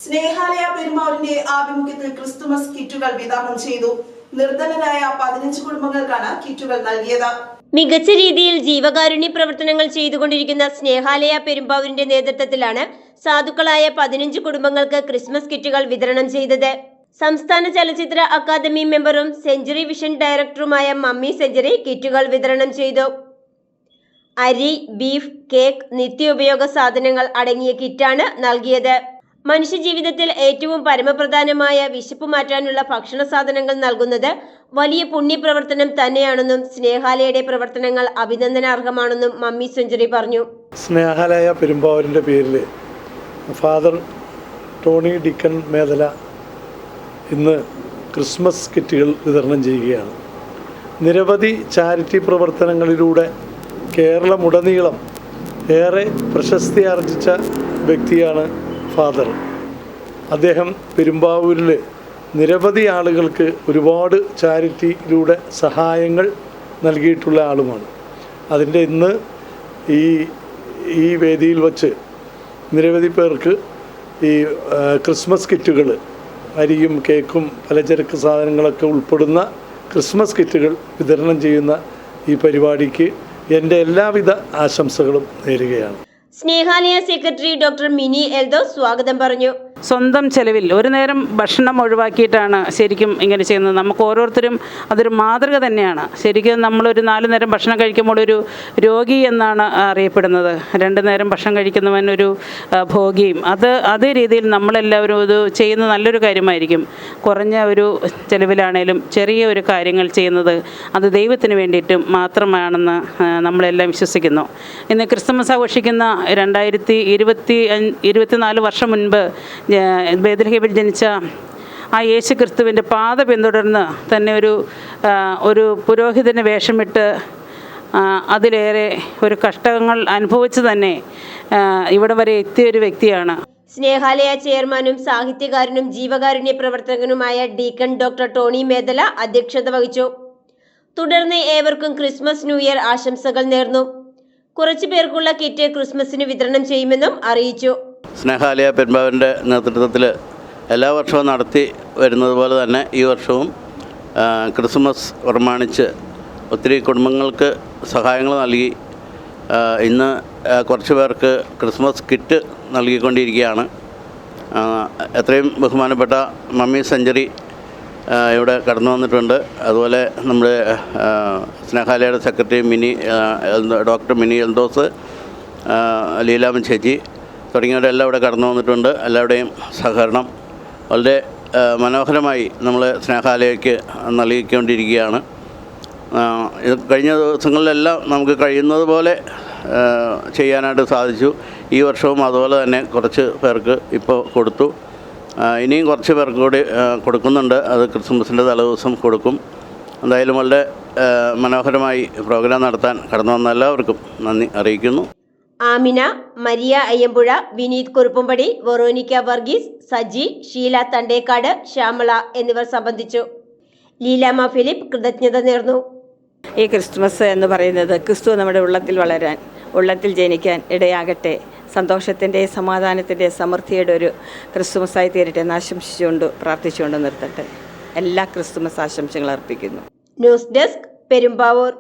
സ്നേഹാലയ പെരുമാറിന്റെ ആഭിമുഖ്യത്തിൽ ക്രിസ്തുമസ് കിറ്റുകൾ വിതരണം ചെയ്തു. നിർധനരായ 15 കുടുംബങ്ങൾക്കാണ് കിറ്റുകൾ നൽകിയത്. മികച്ച രീതിയിൽ ജീവകാരുണ്യ പ്രവർത്തനങ്ങൾ ചെയ്തുകൊണ്ടിരിക്കുന്ന സ്നേഹാലയ പെരുമ്പാവൂരിന്റെ നേതൃത്വത്തിലാണ് സാധുക്കളായ 15 കുടുംബങ്ങൾക്ക് ക്രിസ്മസ് കിറ്റുകൾ വിതരണം ചെയ്തത്. സംസ്ഥാന ചലച്ചിത്ര അക്കാദമി മെമ്പറും സെഞ്ചുറി വിഷൻ ഡയറക്ടറുമായ മമ്മി സെഞ്ചുറി കിറ്റുകൾ വിതരണം ചെയ്തു. അരി, ബീഫ്, കേക്ക്, നിത്യോപയോഗ സാധനങ്ങൾ അടങ്ങിയ കിറ്റാണ് നൽകിയത്. മനുഷ്യജീവിതത്തിൽ ഏറ്റവും പരമപ്രധാനമായ വിശപ്പ് മാറ്റാനുള്ള ഭക്ഷണ സാധനങ്ങൾ നൽകുന്നത് വലിയ പുണ്യപ്രവർത്തനം തന്നെയാണെന്നും സ്നേഹാലയയുടെ പ്രവർത്തനങ്ങൾ അഭിനന്ദനാർഹമാണെന്നും മമ്മി സെഞ്ചുറി പറഞ്ഞു. സ്നേഹാലയ പെരുമ്പാവൂരിൻ്റെ പേരിൽ ഫാദർ ടോണി ഡിക്കൻ മേദല ഇന്ന് ക്രിസ്മസ് കിറ്റുകൾ വിതരണം ചെയ്യുകയാണ്. നിരവധി ചാരിറ്റി പ്രവർത്തനങ്ങളിലൂടെ കേരളമുടനീളം ഏറെ പ്രശസ്തി ആർജിച്ച വ്യക്തിയാണ് ഫാദർ. അദ്ദേഹം പെരുമ്പാവൂരിൽ നിരവധി ആളുകൾക്ക് ഒരുപാട് ചാരിറ്റിയിലൂടെ സഹായങ്ങൾ നൽകിയിട്ടുള്ള ആളുമാണ്. അതിൻ്റെ ഇന്ന് ഈ വേദിയിൽ വച്ച് നിരവധി പേർക്ക് ഈ ക്രിസ്മസ് കിറ്റുകൾ, അരിയും കേക്കും പലചരക്ക് സാധനങ്ങളൊക്കെ ഉൾപ്പെടുന്ന ക്രിസ്മസ് കിറ്റുകൾ വിതരണം ചെയ്യുന്ന ഈ പരിപാടിക്ക് എൻ്റെ എല്ലാവിധ ആശംസകളും നേരുകയാണ്. സ്നേഹാലയ സെക്രട്ടറി ഡോക്ടർ മിനി എൽദോസ് സ്വാഗതം പറഞ്ഞു. സ്വന്തം ചെലവിൽ ഒരു നേരം ഭക്ഷണം ഒഴിവാക്കിയിട്ടാണ് ശരിക്കും ഇങ്ങനെ ചെയ്യുന്നത്. നമുക്ക് ഓരോരുത്തരും അതൊരു മാതൃക തന്നെയാണ്. ശരിക്കും നമ്മളൊരു 4 നേരം ഭക്ഷണം കഴിക്കുമ്പോൾ ഒരു രോഗി എന്നാണ് അറിയപ്പെടുന്നത്. 2 നേരം ഭക്ഷണം കഴിക്കുന്നവൻ ഒരു ഭോഗിയും. അതേ രീതിയിൽ നമ്മളെല്ലാവരും ഇത് ചെയ്യുന്നത് നല്ലൊരു കാര്യമായിരിക്കും. കുറഞ്ഞ ഒരു ചെലവിലാണേലും ചെറിയ ഒരു കാര്യങ്ങൾ ചെയ്യുന്നത് അത് ദൈവത്തിന് വേണ്ടിയിട്ടും മാത്രമാണെന്ന് നമ്മളെല്ലാം വിശ്വസിക്കുന്നു. ഇന്ന് ക്രിസ്മസ് ആഘോഷിക്കുന്ന 2024 വർഷം മുൻപ് ബേത്ലഹേമിൽ ജനിച്ച ആ യേശു ക്രിസ്തുവിൻ്റെ പാത പിന്തുടർന്ന് തന്നെ ഒരു പുരോഹിതന് വേഷമിട്ട് അതിലേറെ ഒരു കഷ്ടങ്ങൾ അനുഭവിച്ച് തന്നെ ഇവിടെ വരെ എത്തിയൊരു വ്യക്തിയാണ്. സ്നേഹാലയ ചെയർമാനും സാഹിത്യകാരനും ജീവകാരുണ്യ പ്രവർത്തകനുമായ ഡീക്കൺ ഡോക്ടർ ടോണി മേദല അധ്യക്ഷത വഹിച്ചു. തുടർന്ന് ഏവർക്കും ക്രിസ്മസ് ന്യൂ ഇയർ ആശംസകൾ നേർന്നു. കുറച്ചു പേർക്കുള്ള കിറ്റ് ക്രിസ്മസിന് വിതരണം ചെയ്യുമെന്നും അറിയിച്ചു. സ്നേഹാലയ പെരുമ്പാവൂരിൻ്റെ നേതൃത്വത്തിൽ എല്ലാ വർഷവും നടത്തി വരുന്നത് പോലെ തന്നെ ഈ വർഷവും ക്രിസ്മസ് പ്രമാണിച്ച് ഒത്തിരി കുടുംബങ്ങൾക്ക് സഹായങ്ങൾ നൽകി ഇന്ന് കുറച്ച് പേർക്ക് ക്രിസ്മസ് കിറ്റ് നൽകിക്കൊണ്ടിരിക്കുകയാണ്. എത്രയും ബഹുമാനപ്പെട്ട മമ്മി സെഞ്ചുറി ഇവിടെ കടന്നു വന്നിട്ടുണ്ട്. അതുപോലെ നമ്മുടെ സ്നേഹാലയയുടെ സെക്രട്ടറി ഡോക്ടർ മിനി എൽദോസ്, ലീലാമ്മ ചേച്ചി തുടങ്ങിയവരെല്ലാം ഇവിടെ കടന്നു വന്നിട്ടുണ്ട്. എല്ലാവരുടെയും സഹകരണം വളരെ മനോഹരമായി നമ്മൾ സ്നേഹാലയയ്ക്ക് നൽകിക്കൊണ്ടിരിക്കുകയാണ്. ഇത് കഴിഞ്ഞ ദിവസങ്ങളിലെല്ലാം നമുക്ക് കഴിയുന്നത് പോലെ ചെയ്യാനായിട്ട് സാധിച്ചു. ഈ വർഷവും അതുപോലെ തന്നെ കുറച്ച് പേർക്ക് ഇപ്പോൾ കൊടുത്തു. ഇനിയും കുറച്ച് പേർക്ക് കൂടി കൊടുക്കുന്നുണ്ട്. അത് ക്രിസ്മസിൻ്റെ തലേദിവസം കൊടുക്കും. എന്തായാലും വളരെ മനോഹരമായി പ്രോഗ്രാം നടത്താൻ കടന്നു വന്ന എല്ലാവർക്കും നന്ദി അറിയിക്കുന്നു. ആമിന, മരിയ അയ്യമ്പുഴ, വിനീത് കുറുപ്പുംപടി, വെറോനിക്ക വർഗീസ്, സജി, ഷീല തണ്ടേക്കാട്, ശ്യാമള എന്നിവർ സംബന്ധിച്ചു. ലീലാമ്മ ഫിലിപ്പ് കൃതജ്ഞത നേർന്നു. ഈ ക്രിസ്മസ് എന്ന് പറയുന്നത് ക്രിസ്തു നമ്മുടെ ഉള്ളത്തിൽ വളരാൻ, ഉള്ളത്തിൽ ജനിക്കാൻ ഇടയാകട്ടെ. സന്തോഷത്തിൻ്റെ, സമാധാനത്തിൻ്റെ, സമൃദ്ധിയുടെ ഒരു ക്രിസ്തുമസായി തീരട്ടെ എന്ന് ആശംസിച്ചുകൊണ്ട് പ്രാർത്ഥിച്ചുകൊണ്ട് നിർത്തട്ടെ. എല്ലാ ക്രിസ്തുമസ് ആശംസകൾ അർപ്പിക്കുന്നു. News desk, Perumbavoor.